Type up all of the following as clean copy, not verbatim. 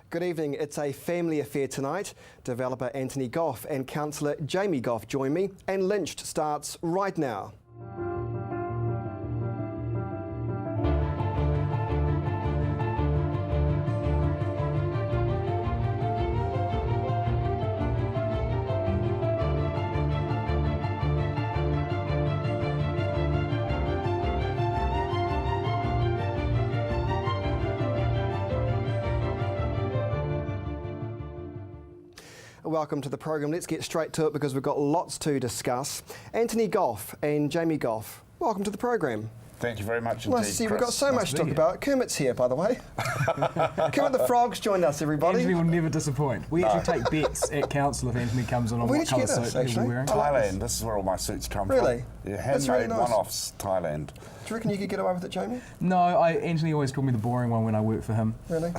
Good evening. It's a family affair tonight. Developer Anthony Goff and councillor Jamie Goff join me, and Lynched starts right now. Welcome to the program. Let's get straight to it because we've got lots to discuss. Anthony Goff and Jamie Goff, welcome to the program. Thank you very much indeed, Nice to see you. We've got Chris. so much to talk about. Kermit's here, by the way. Kermit the Frog's joined us, everybody. Anthony will never disappoint. We actually take bets at council if Anthony comes on Where what did you colour get this, suit he'll be actually? wearing. Thailand, this is where all my suits come Really? from. Yeah, That's really handmade nice. one-offs, Thailand. Do you reckon you could get away with it, Jamie? No, Anthony always called me the boring one when I worked for him. Really?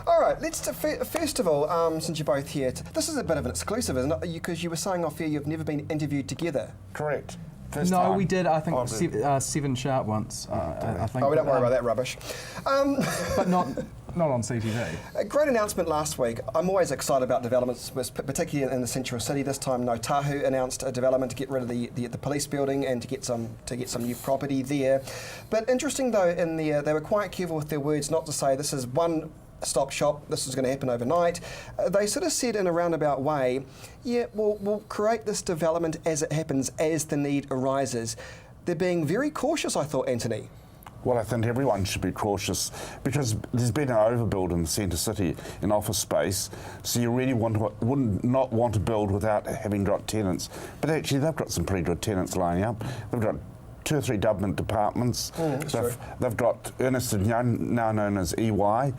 All right, first of all, since you're both here, this is a bit of an exclusive, isn't it? Because you were saying off here you've never been interviewed together. Correct. First No, time. we did, I think, Oh, did. 7 sharp once. I think. Oh, we don't worry about that rubbish. But not on CTV. A great announcement last week. I'm always excited about developments, particularly in the central city. This time, Otahu announced a development to get rid of the police building and to get some new property there. But interesting though, they were quite careful with their words, not to say this is one stop shop, this is going to happen overnight. They sort of said in a roundabout way, yeah, we'll create this development as it happens, as the need arises. They're being very cautious, I thought, Anthony. Well, I think everyone should be cautious because there's been an overbuild in the centre city in office space, so you really would not want to build without having got tenants. But actually, they've got some pretty good tenants lining up. They've got 2 or 3 government departments. They've got Ernst & Young, now known as EY.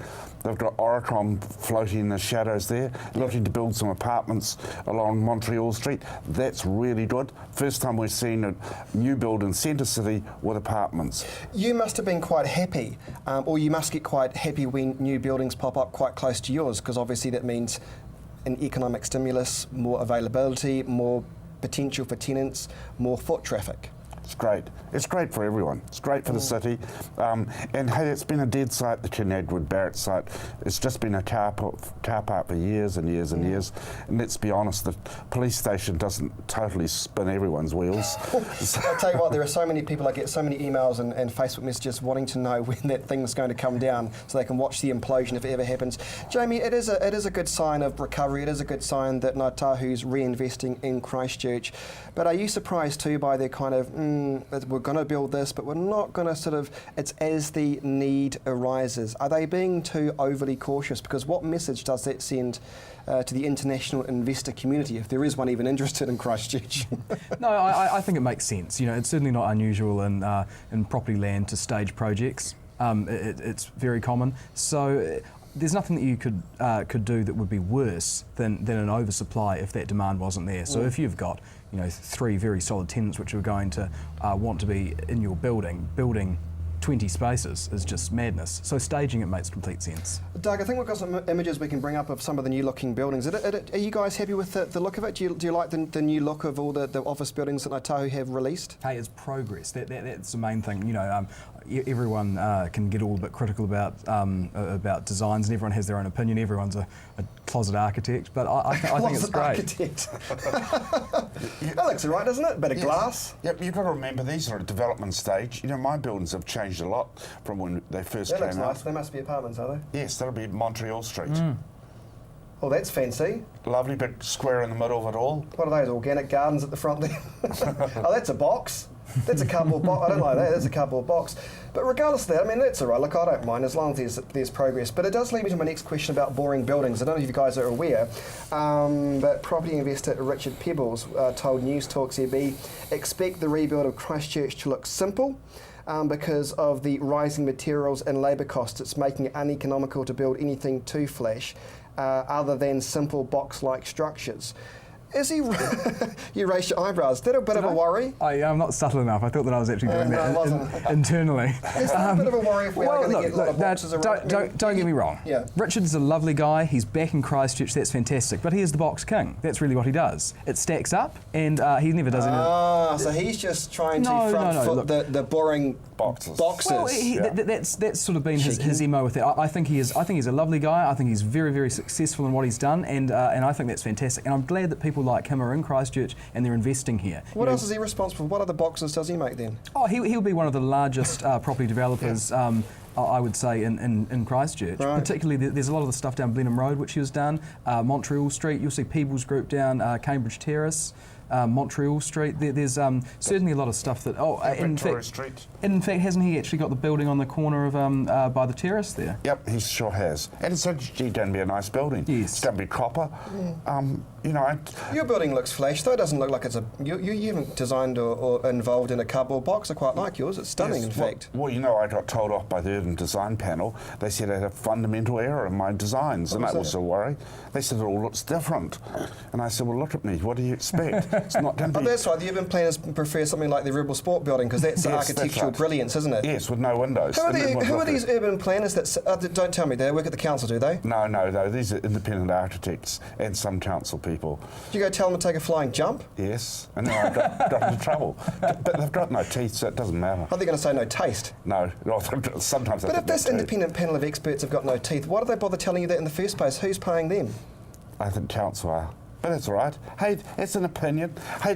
They've got Oricom floating in the shadows there, looking to build some apartments along Montreal Street. That's really good. First time we've seen a new build in Centre City with apartments. You must have been quite happy, or you must get quite happy when new buildings pop up quite close to yours, because obviously that means an economic stimulus, more availability, more potential for tenants, more foot traffic. It's great. It's great for everyone. It's great for the city. And hey, it's been a dead site, the Kinadwood Barrett site. It's just been a car park for years and years and years. And let's be honest, the police station doesn't totally spin everyone's wheels. I'll tell you what, there are so many people, I get so many emails and Facebook messages wanting to know when that thing's going to come down so they can watch the implosion if it ever happens. Jamie, it is a good sign of recovery. It is a good sign that Otahu's reinvesting in Christchurch. But are you surprised too by their kind of, we're going to build this, but we're not going to it's as the need arises? Are they being too overly cautious? Because what message does that send to the international investor community, if there is one even interested in Christchurch? No, I think it makes sense. You know, it's certainly not unusual in property land to stage projects. It's very common. So there's nothing that you could do that would be worse than an oversupply if that demand wasn't there. So if you've got 3 very solid tenants which are going to want to be in your building 20 spaces is just madness. So staging it makes complete sense. Doug, I think we've got some images we can bring up of some of the new looking buildings. Are you guys happy with the look of it? Do you like the new look of all the office buildings that Otahu have released? Hey, it's progress. That's the main thing. Everyone can get all a bit critical about designs, and everyone has their own opinion. Everyone's a closet architect, but I think it's great. Architect. That looks all right, doesn't it? Bit of glass. Yep, you've got to remember these are at a development stage. My buildings have changed a lot from when they first That came looks out. nice. They must be apartments, are they? Yes, that'll be Montreal Street. Oh, that's fancy. Lovely big square in the middle of it all. What are those, organic gardens at the front there? Oh, that's a box. That's a cardboard box. I don't like that. That's a cardboard box. But regardless of that, I mean, that's all right. Look, I don't mind as long as there's progress. But it does lead me to my next question about boring buildings. I don't know if you guys are aware, but property investor Richard Pebbles told News Talk ZB, expect the rebuild of Christchurch to look simple. Because of the rising materials and labour costs, it's making it uneconomical to build anything too flash, other than simple box-like structures. Is he? You raised your eyebrows. Is that a bit of a worry? I'm not subtle enough. I thought that I was actually doing that internally. Is that a bit of a worry if we are going to get a lot of boxes around? Don't get me wrong. Yeah. Richard's a lovely guy. He's back in Christchurch. That's fantastic. But he is the box king. That's really what he does. It stacks up, and he never does anything. So he's just trying to front foot the boring Boxes. Boxes. Well, Yeah. that's sort of been his Cheeky. MO with it. I think he's a lovely guy. I think he's very, very successful in what he's done, and I think that's fantastic. And I'm glad that people like him are in Christchurch and they're investing here. What else is he responsible for? What other boxes does he make then? Oh, he'll be one of the largest property developers. I would say in Christchurch. Right. Particularly, there's a lot of the stuff down Blenheim Road which he was done. Montreal Street. You'll see Peebles Group down Cambridge Terrace. Montreal Street. There's certainly a lot of stuff that. Victoria Street. In fact, hasn't he actually got the building on the corner of by the terrace there? Yep, he sure has. And it's actually going to be a nice building. Yes. It's going to be copper. Your building looks flash, though. It doesn't look like it's a. You haven't designed or involved in a cardboard box. I quite like yours. It's stunning, Yes, in fact. Well, I got told off by the urban design panel. They said I had a fundamental error in my designs, and was that was that? a worry. They said it all looks different. And I said, well, look at me. What do you expect? It's not going to Oh, be... that's right. The urban planners prefer something like the Rebel Sport building because that's Yes, that's architectural right. brilliance, isn't it? Yes, with no windows. Who are, And it won't who are look these good. urban planners that don't tell me, they work at the council, do they? No, these are independent architects and some council people. Do you go tell them to take a flying jump? Yes, and then I got into trouble. But they've got no teeth, so it doesn't matter. Are they going to say no taste? No, sometimes they But think if this they're teeth. independent panel of experts have got no teeth, why do they bother telling you that in the first place? Who's paying them? I think council are. But that's all right. Hey, it's an opinion. Hey,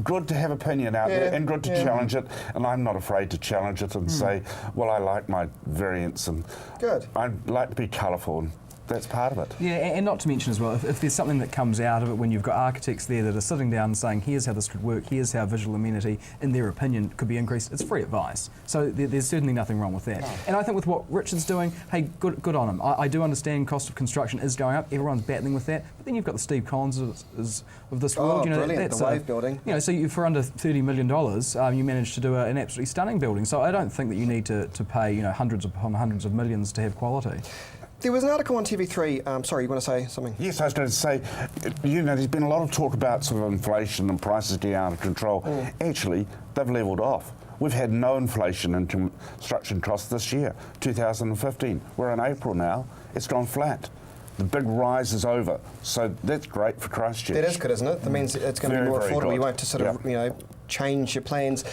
good to have opinion out there and good to challenge it. And I'm not afraid to challenge it and say, well, I like my variants and Good. I like to be colourful, and that's part of it. Yeah, and not to mention as well, if there's something that comes out of it when you've got architects there that are sitting down and saying, here's how this could work, here's how visual amenity, in their opinion, could be increased, it's free advice. So there's certainly nothing wrong with that. No. And I think with what Richard's doing, hey, good on him. I do understand cost of construction is going up, everyone's battling with that, but then you've got the Steve Collins of this world. Brilliant, the Wave building. So for under $30 million, you managed to do an absolutely stunning building. So I don't think that you need to pay hundreds upon hundreds of millions to have quality. There was an article on TV3, sorry, you want to say something? Yes, I was going to say, there's been a lot of talk about sort of inflation and prices getting out of control. Actually, they've levelled off. We've had no inflation in construction costs this year, 2015. We're in April now. It's gone flat. The big rise is over. So that's great for Christchurch. That is good, isn't it? That means it's going to be Very, more very affordable. good. You won't have to sort of, change your plans.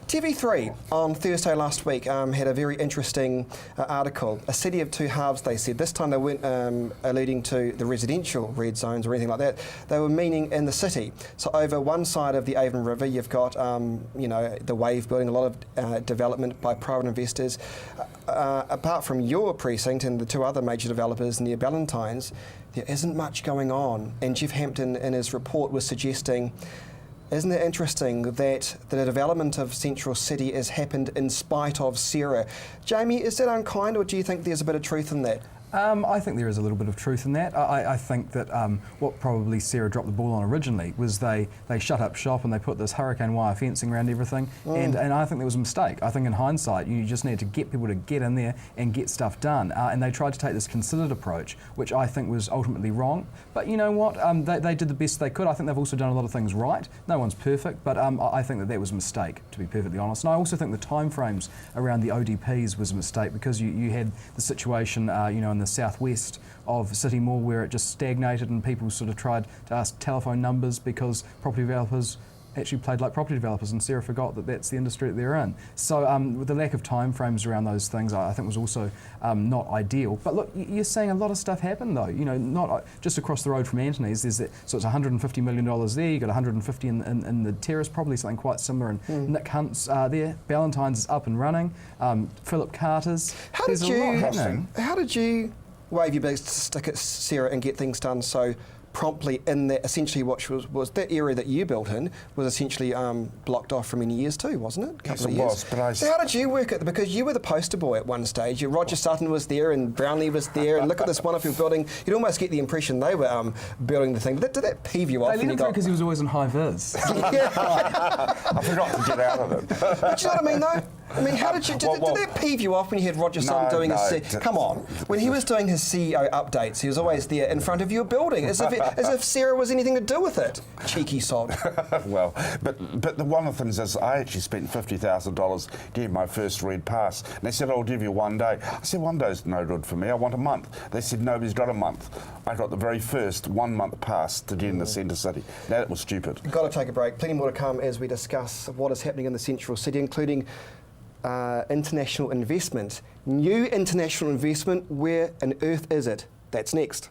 TV3 on Thursday last week had a very interesting article. A city of two halves, they said. This time they weren't alluding to the residential red zones or anything like that. They were meaning in the city. So over one side of the Avon River, you've got, the Wave building, a lot of development by private investors. Apart from your precinct and the two other major developers near Ballantynes, there isn't much going on. And Jeff Hampton, in his report, was suggesting, isn't it interesting that the development of Central City has happened in spite of Sarah? Jamie, is that unkind, or do you think there's a bit of truth in that? I think there is a little bit of truth in that. I think that what probably Sarah dropped the ball on originally was they shut up shop and they put this hurricane wire fencing around everything, and I think that was a mistake. I think in hindsight you just need to get people to get in there and get stuff done, and they tried to take this considered approach, which I think was ultimately wrong. But you know what? They did the best they could. I think they've also done a lot of things right. No one's perfect, but I think that was a mistake, to be perfectly honest. And I also think the timeframes around the ODPs was a mistake because you had the situation, in the southwest of City Mall where it just stagnated and people sort of tried to ask telephone numbers because property developers actually played like property developers, and Sarah forgot that that's the industry that they're in. So with the lack of time frames around those things, I think was also not ideal. But look, you're seeing a lot of stuff happen though. Not just across the road from Anthony's. There's that, so it's $150 million there. You got 150 in the terrace, probably something quite similar. And Nick Hunt's there. Ballantynes is up and running. Philip Carter's. How There's did a lot you? happening. How did you wave your big stick at Sarah and get things done so promptly in that, essentially what was that area that you built in was essentially blocked off for many years too, wasn't it? Yes, it was. But so how did you work it? Because you were the poster boy at one stage. Roger Sutton was there and Brownlee was there, and look at this wonderful building. You'd almost get the impression they were building the thing. But did that peeve you off? They let him through because he was always in high vis. I forgot to get out of it. But you know what I mean, though? I mean, how did you? Did that peeve you off when you had Roger Sutton doing his? Come on, when he was doing his CEO updates, he was always there in front of your building, as if Sarah was anything to do with it. Cheeky sod. Well, but the one of the things is, I actually spent $50,000 getting my first red pass, and they said, "I'll give you 1 day." I said, "1 day's no good for me. I want a month." They said, "Nobody's got a month." I got the very first 1 month pass to get in the centre city. That was stupid. Got to take a break. Plenty more to come as we discuss what is happening in the Central City, including international investment. New international investment, where on earth is it? That's next.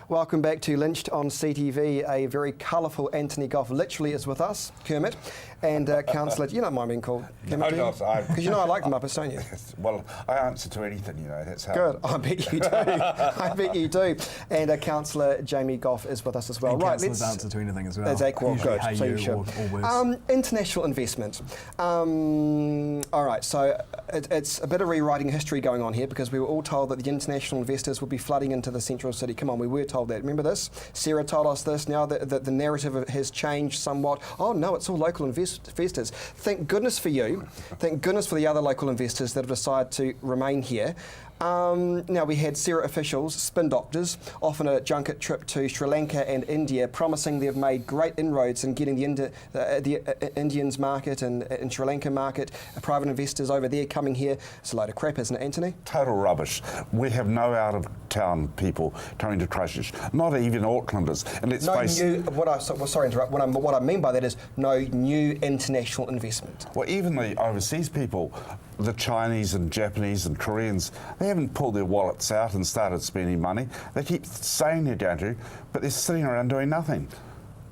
Welcome back to Lynched on CTV. A very colourful Anthony Goff literally is with us, Kermit, and Councillor. You don't mind being called Kermit, do you? Because you know I like the Muppets, don't you? Well, I answer to anything, you know. That's how. Good. I bet you do. I bet you do. And Councillor Jamie Goff is with us as well. And right. Let's answer to anything as well. Exactly. Usually, Good. hey, So you you should. or worse. International investment. All right. So it's a bit of rewriting history going on here because we were all told that the international investors would be flooding into the central city. Come on, we were told that. Remember this? Sarah told us this. Now that the narrative has changed somewhat. Oh no, it's all local investors. Thank goodness for you. Thank goodness for the other local investors that have decided to remain here. Now we had Sarah officials, spin doctors, off on a junket trip to Sri Lanka and India, promising they've made great inroads in getting the Indians market and Sri Lanka market, private investors over there coming here. It's a load of crap, isn't it, Anthony? Total rubbish. We have no out-of-town people coming to Christchurch, not even Aucklanders. And let's face sorry to interrupt. What I mean by that is no new international investment. Well, even the overseas people, the Chinese and Japanese and Koreans, they haven't pulled their wallets out and started spending money. They keep saying they're going to, but they're sitting around doing nothing.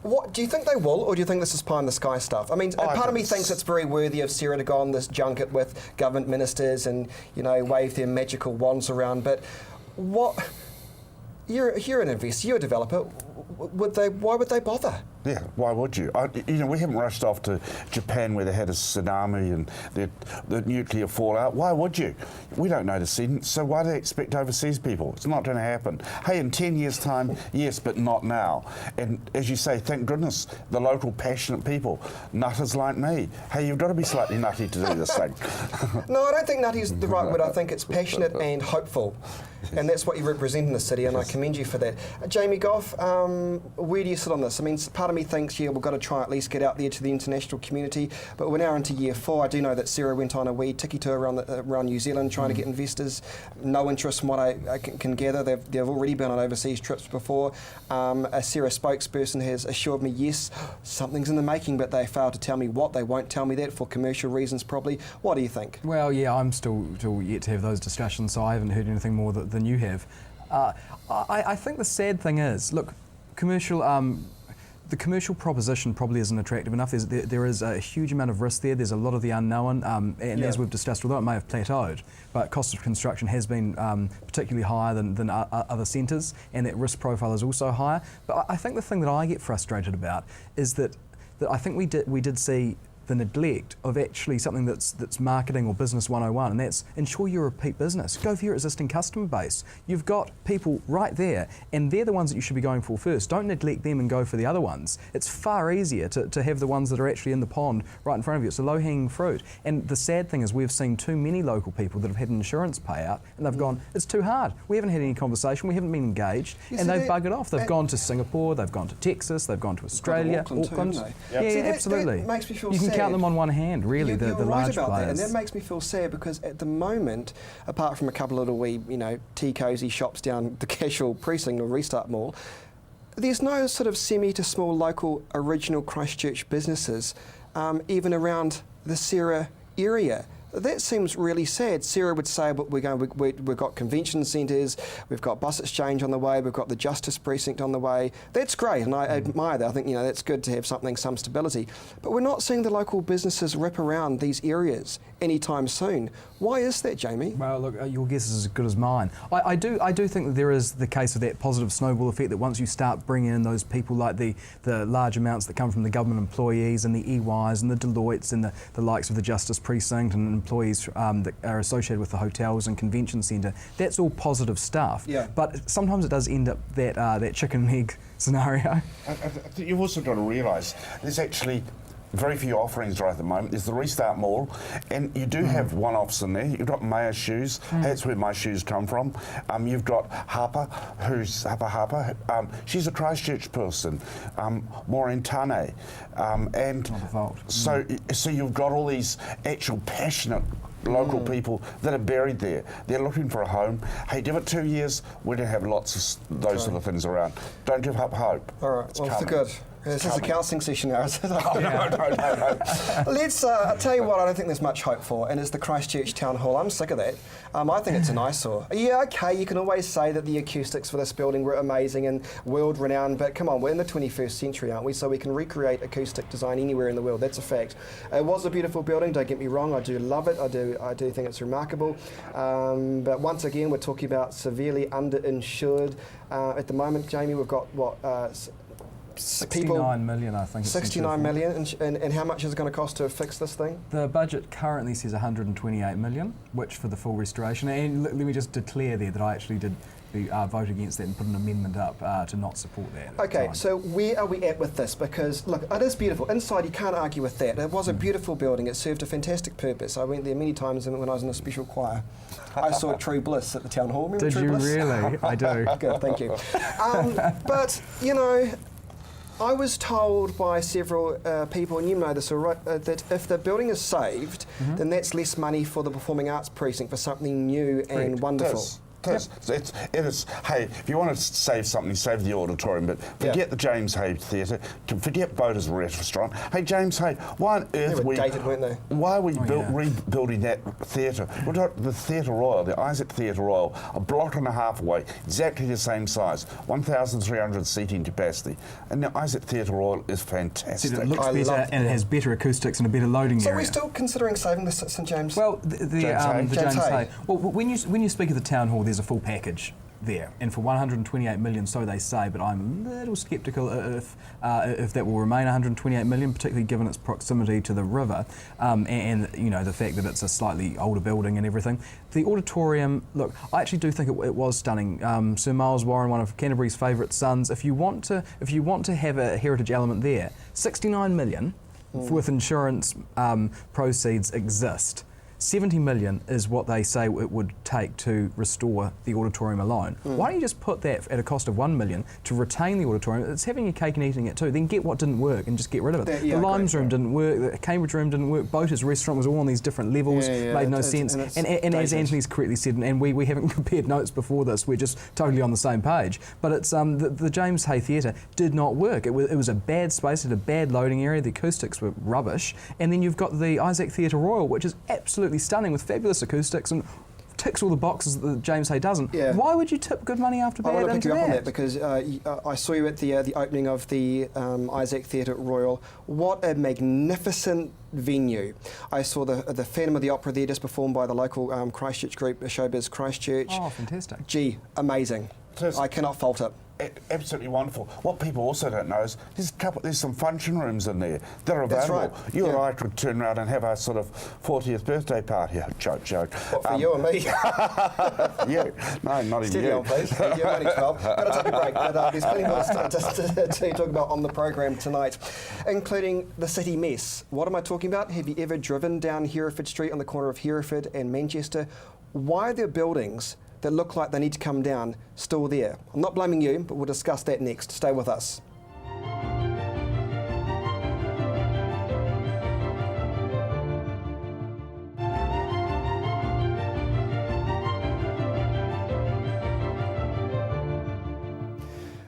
What do you think they will, or do you think this is pie in the sky stuff? I mean, part of me thinks it's very worthy of Sarah to go on this junket with government ministers and, you know, wave their magical wands around. But what? You're an investor, you're a developer. Why would they bother? Yeah, why would you? We haven't rushed off to Japan where they had a tsunami and the nuclear fallout. Why would you? We don't know the sentence, so why do they expect overseas people? It's not going to happen. Hey, in 10 years' time, yes, but not now. And as you say, thank goodness, the local passionate people, nutters like me. Hey, you've got to be slightly nutty to do this thing. No, I don't think nutty is the right word. I think it's passionate and hopeful. And that's what you represent in the city, and I commend you for that. Jamie Goff, where do you sit on this? I mean, part of me thinks, yeah, we've got to try at least get out there to the international community, but we're now into year 4. I do know that Sarah went on a wee tiki tour around New Zealand trying to get investors. No interest from what I can gather. They've already been on overseas trips before. A Sarah spokesperson has assured me, yes, something's in the making, but they failed to tell me what. They won't tell me that for commercial reasons, probably. What do you think? Well, yeah, I'm still yet to have those discussions, so I haven't heard anything more than you have. I think the sad thing is, look, the commercial proposition probably isn't attractive enough. There is a huge amount of risk there. There's a lot of the unknown, and as we've discussed, although it may have plateaued, but cost of construction has been particularly higher than other centres, and that risk profile is also higher. But I think the thing that I get frustrated about is that I think we did see the neglect of actually something that's marketing or business 101, and that's ensure you're a repeat business. Go for your existing customer base. You've got people right there, and they're the ones that you should be going for first. Don't neglect them and go for the other ones. It's far easier to have the ones that are actually in the pond right in front of you. It's a low-hanging fruit. And the sad thing is we've seen too many local people that have had an insurance payout, and they've gone, it's too hard. We haven't had any conversation, we haven't been engaged, and they've buggered off. They've gone to Singapore, they've gone to Texas, they've gone to Australia, Auckland. Too, yeah, See, absolutely. That makes me feel you can sad. count them on one hand, really, You're the right large about players. that, and that makes me feel sad because at the moment, apart from a couple of little wee, tea cosy shops down the Casual Precinct or Restart Mall, there's no sort of semi to small local original Christchurch businesses, even around the Sarah area. That seems really sad. Sarah would say, but we've got convention centres, we've got bus exchange on the way, we've got the Justice Precinct on the way. That's great, and I admire that. I think that's good to have some stability. But we're not seeing the local businesses rip around these areas anytime soon. Why is that, Jamie? Well, look, your guess is as good as mine. I do think that there is the case of that positive snowball effect, that once you start bringing in those people like the large amounts that come from the government employees and the EYs and the Deloittes and the likes of the Justice Precinct and employees that are associated with the hotels and convention centre, that's all positive stuff. Yeah. But sometimes it does end up that chicken and egg scenario. I think you've also got to realise there's actually very few offerings right at the moment. There's the Restart Mall, and you do have one-offs in there. You've got Mayor's Shoes. That's where my shoes come from. You've got Harper, who's Harper. She's a Christchurch person. Maureen Tane. And Not a fault. so you've got all these actual passionate local people that are buried there. They're looking for a home. Hey, give it 2 years, we're going to have lots of those sort of things around. Don't give up hope. All right, It's well, for coming. good. This is a counselling session now, isn't it? No. Let's, I'll tell you what I don't think there's much hope for, and it's the Christchurch Town Hall. I'm sick of that. I think it's an eyesore. Yeah, okay, you can always say that the acoustics for this building were amazing and world-renowned, but come on, we're in the 21st century, aren't we? So we can recreate acoustic design anywhere in the world. That's a fact. It was a beautiful building, don't get me wrong. I do love it. I do think it's remarkable. But once again, we're talking about severely underinsured. At the moment, Jamie, we've got, what, 69 million, I think. 69 million, and how much is it going to cost to fix this thing? The budget currently says 128 million, which for the full restoration. And let me just declare there that I actually did vote against that and put an amendment up to not support that. Okay, so where are we at with this? Because look, it is beautiful. Inside, you can't argue with that. It was a beautiful building. It served a fantastic purpose. I went there many times when I was in a special choir. I saw True Bliss at the town hall. Remember Did True you Bliss? really? I do. Good, thank you. But you know, I was told by several people, and you know this, that if the building is saved, then that's less money for the Performing Arts Precinct for something new and wonderful. It is. Hey, if you want to save something, save the auditorium, but forget the James Hay Theatre, forget Boda's Restaurant. Hey, James Hay, why on earth They were dated, weren't they? Why are we rebuilding that theatre? We've got the Theatre Royal, the Isaac Theatre Royal, a block and a half away, exactly the same size, 1,300 seating capacity, and the Isaac Theatre Royal is fantastic. It looks better and it has better acoustics and a better loading So area. are we still considering saving the St James? Well, the James James Hay. Hay. Well, when you speak of the town hall, there's a full package there, and for 128 million, so they say. But I'm a little sceptical if that will remain 128 million, particularly given its proximity to the river, and you know the fact that it's a slightly older building and everything. The auditorium, look, I actually do think it was stunning. Sir Miles Warren, one of Canterbury's favourite sons. If you want to have a heritage element there, 69 million with insurance proceeds exist. 70 million is what they say it would take to restore the auditorium alone. Why don't you just put that at a cost of 1 million to retain the auditorium? It's having your cake and eating it too. Then get what didn't work and just get rid of it. The Limes room didn't work, the Cambridge room didn't work, Bota's restaurant was all on these different levels, made no sense. And as Anthony's correctly said, and we haven't compared notes before this, we're just totally on the same page, but it's the James Hay Theatre did not work. It was a bad space, it had a bad loading area, the acoustics were rubbish, and then you've got the Isaac Theatre Royal, which is absolutely stunning with fabulous acoustics and ticks all the boxes that the James Hay doesn't. Why would you tip good money after bad? I want to pick you up on that that because I saw you at the opening of the Isaac Theatre Royal. What a magnificent venue. I saw the Phantom of the Opera there just performed by the local Christchurch group, Showbiz Christchurch. Oh, fantastic. Gee, amazing. I cannot fault it. Absolutely wonderful. What people also don't know is there's some function rooms in there that are available. That's right. You and I could turn around and have a sort of 40th birthday party. Joke. What, for you and me? You. No, not even Steady you. on, please. You're only 12. Got to take a break. But there's plenty more to talk about on the program tonight, including the city mess. What am I talking about? Have you ever driven down Hereford Street on the corner of Hereford and Manchester? Why are there buildings that look like they need to come down still there? I'm not blaming you, but we'll discuss that next. Stay with us.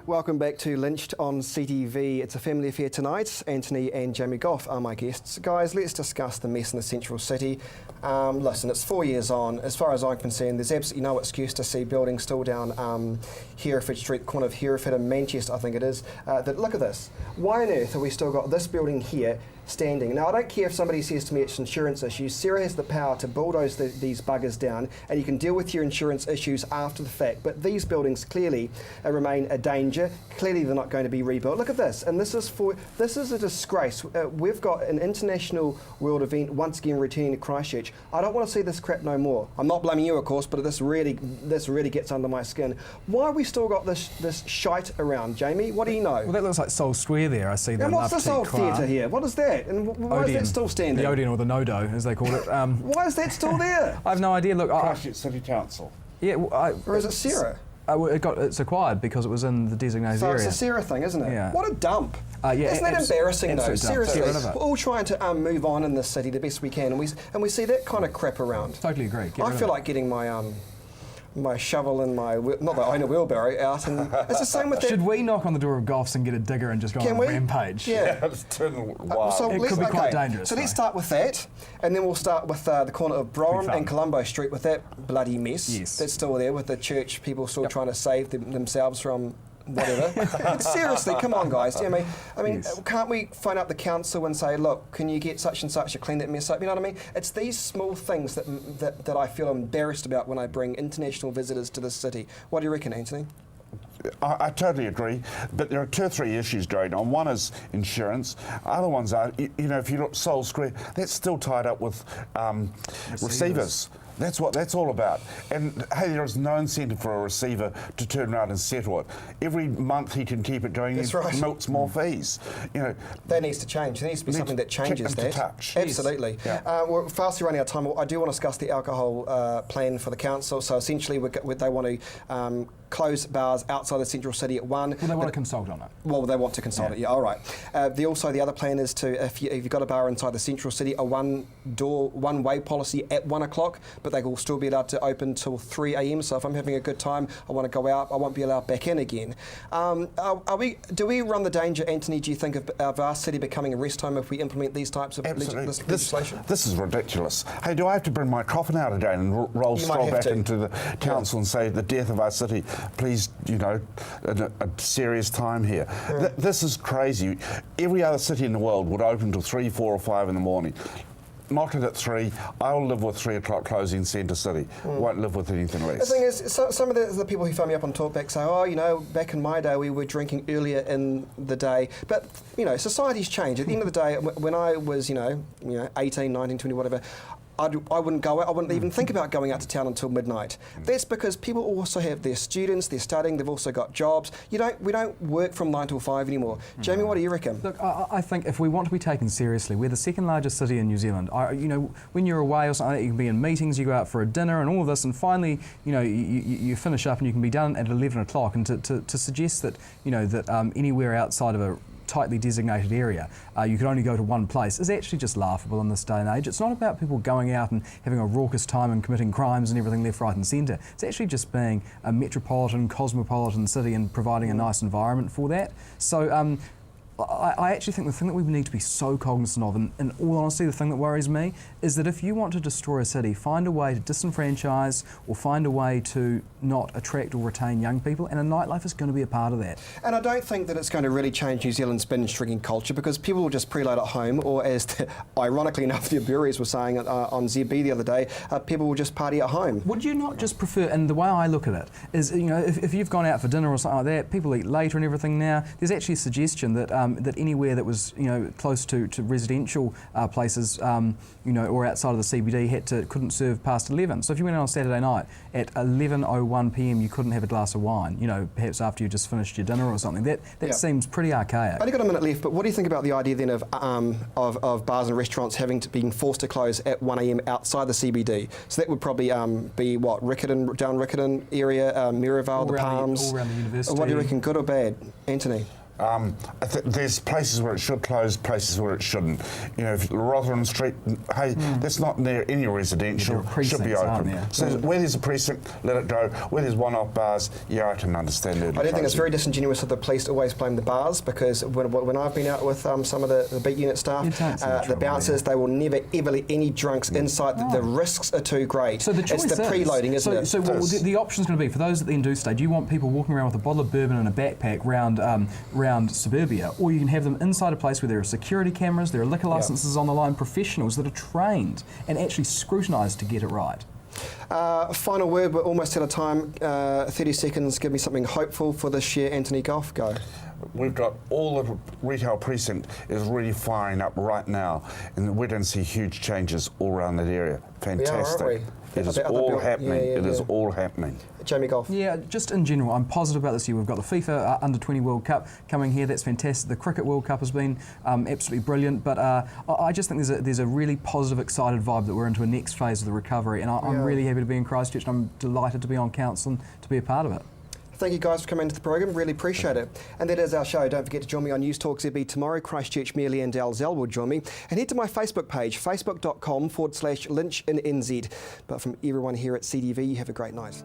Welcome back to Lynched on CTV. It's a family affair tonight. Anthony and Jamie Goff are my guests. Guys, let's discuss the mess in the central city. Listen, it's 4 years on. As far as I'm concerned, there's absolutely no excuse to see buildings still down Hereford Street, corner of Hereford and Manchester, I think it is. Look at this. Why on earth have we still got this building here standing? Now, I don't care if somebody says to me it's insurance issues. Sarah has the power to bulldoze these buggers down, and you can deal with your insurance issues after the fact. But these buildings clearly remain a danger. Clearly, they're not going to be rebuilt. Look at this, and this is a disgrace. We've got an international world event once again returning to Christchurch. I don't want to see this crap no more. I'm not blaming you, of course, but this really gets under my skin. Why have we still got this shite around, Jamie? What do you know? Well, that looks like Soul Square there. I see that. And what's this old theatre here? What is that? And why is that still standing? The Odeon, or the Nodo, as they call it. Why is that still there? I have no idea. Look, Christchurch City Council. Yeah, or is it Sarah? It's acquired because it was in the designated So area. it's a Sarah thing, isn't it? Yeah. What a dump. Yeah, Isn't that embarrassing though? absolute dump. Seriously, Get rid of it. we're all trying to move on in this city the best we can, and we see that kind of crap around. Totally agree. Get I rid of feel it. like getting my shovel and not that I own a wheelbarrow out, and it's the same with that. Should we knock on the door of Goffs and get a digger and just go Can on we? a rampage? Yeah. It's turning wild. So It let's- could be quite okay, dangerous, So let's though. start with that, and then we'll start with the corner of Brougham fun. and Colombo Street with that bloody mess Yes. that's still there, with the church people still trying to save themselves from whatever. But seriously, come on, guys. Do you know what I mean? Yes. Can't we phone up the council and say, look, can you get such and such to clean that mess up? You know what I mean? It's these small things that I feel embarrassed about when I bring international visitors to this city. What do you reckon, Anthony? I totally agree, but there are 2 or 3 issues going on. One is insurance. Other ones are, if you look Seoul Square, that's still tied up with receivers. That's what that's all about. And hey, there is no incentive for a receiver to turn around and settle it. Every month he can keep it going. That's he right. milks more fees. That needs to change. There needs to be something that changes into that. touch. Absolutely. Yes. We're fastly running out of time. I do want to discuss the alcohol plan for the council. So essentially, they want to close bars outside the central city at 1. Well, they want to consult on it. Well, they want to consult it. Yeah, all right. The other plan is to, if you've got a bar inside the central city, a one-way policy at 1 o'clock, but they will still be allowed to open till 3 a.m. So if I'm having a good time, I want to go out, I won't be allowed back in again. Do we run the danger, Anthony, do you think, of our city becoming a rest home if we implement these types of legislation? This is ridiculous. Hey, do I have to bring my coffin out again and roll You might straw have back to. into the council and say the death of our city? Please, a serious time here. This is crazy. Every other city in the world would open till 3, 4 or 5 in the morning. Knock it at 3. I'll live with 3 o'clock closing centre city. Won't live with anything less. The thing is, some of the people who phone me up on Talkback say, back in my day we were drinking earlier in the day. But, society's changed. At the end of the day, when I was, 18, 19, 20, whatever, I wouldn't go out. I wouldn't even think about going out to town until midnight. That's because people also have their students, they're studying, they've also got jobs. We don't work from 9 till 5 anymore. Jamie, what do you reckon? Look, I think if we want to be taken seriously, we're the second largest city in New Zealand. When you're away or something, you can be in meetings, you go out for a dinner and all of this, and finally, you finish up and you can be done at 11 o'clock. And to suggest that, that anywhere outside of a tightly designated area, you could only go to one place, is actually just laughable in this day and age. It's not about people going out and having a raucous time and committing crimes and everything left, right and centre. It's actually just being a metropolitan, cosmopolitan city and providing a nice environment for that. So I actually think the thing that we need to be so cognizant of, and in all honesty, the thing that worries me, is that if you want to destroy a city, find a way to disenfranchise or find a way to not attract or retain young people, and a nightlife is going to be a part of that. And I don't think that it's going to really change New Zealand's binge drinking culture, because people will just preload at home, or as ironically enough the Aburis were saying on ZB the other day, people will just party at home. Would you not just prefer, and the way I look at it is, if you've gone out for dinner or something like that, people eat later and everything now, there's actually a suggestion that that anywhere that was close to residential places or outside of the CBD couldn't serve past 11. So if you went out on Saturday night at 11:01 p.m, you couldn't have a glass of wine, perhaps after you just finished your dinner or something. That seems pretty archaic. I've only got a minute left, but what do you think about the idea then of bars and restaurants being forced to close at 1 a.m. outside the CBD? So that would probably be what, Riccarton, down Riccarton area, Mirrorvale, the Palms. All around the university. What do you reckon, good or bad, Anthony? There's places where it should close, places where it shouldn't. If Rotherham Street, hey, that's not near any residential, should be open. So where there's a precinct, let it go. Where there's one-off bars, I can understand it. I don't think it's very disingenuous of the police to always blame the bars, because when I've been out with some of the beat unit staff, the bouncers, they will never ever let any drunks inside. The risks are too great. So the choice it's the preloading, isn't it? So the option's going to be, for those that then do stay, do you want people walking around with a bottle of bourbon and a backpack round suburbia, or you can have them inside a place where there are security cameras, there are liquor licences on the line, professionals that are trained and actually scrutinised to get it right. Final word, we're almost out of time. 30 seconds, give me something hopeful for this year. Anthony Goff, go. We've got all the retail precinct is really firing up right now, and we're going to see huge changes all around that area. Fantastic. We are, aren't we? It is all happening. It is all happening. Jamie Goff. Yeah, just in general, I'm positive about this year. We've got the FIFA Under-20 World Cup coming here. That's fantastic. The Cricket World Cup has been absolutely brilliant. But I just think there's a really positive, excited vibe that we're into a next phase of the recovery. And I'm really happy to be in Christchurch, and I'm delighted to be on council and to be a part of it. Thank you guys for coming into the program. Really appreciate it. And that is our show. Don't forget to join me on News Talk ZB tomorrow. Christchurch Mayor Leanne Dalzell will join me. And head to my Facebook page, facebook.com/Lynched in NZ. But from everyone here at CTV, you have a great night.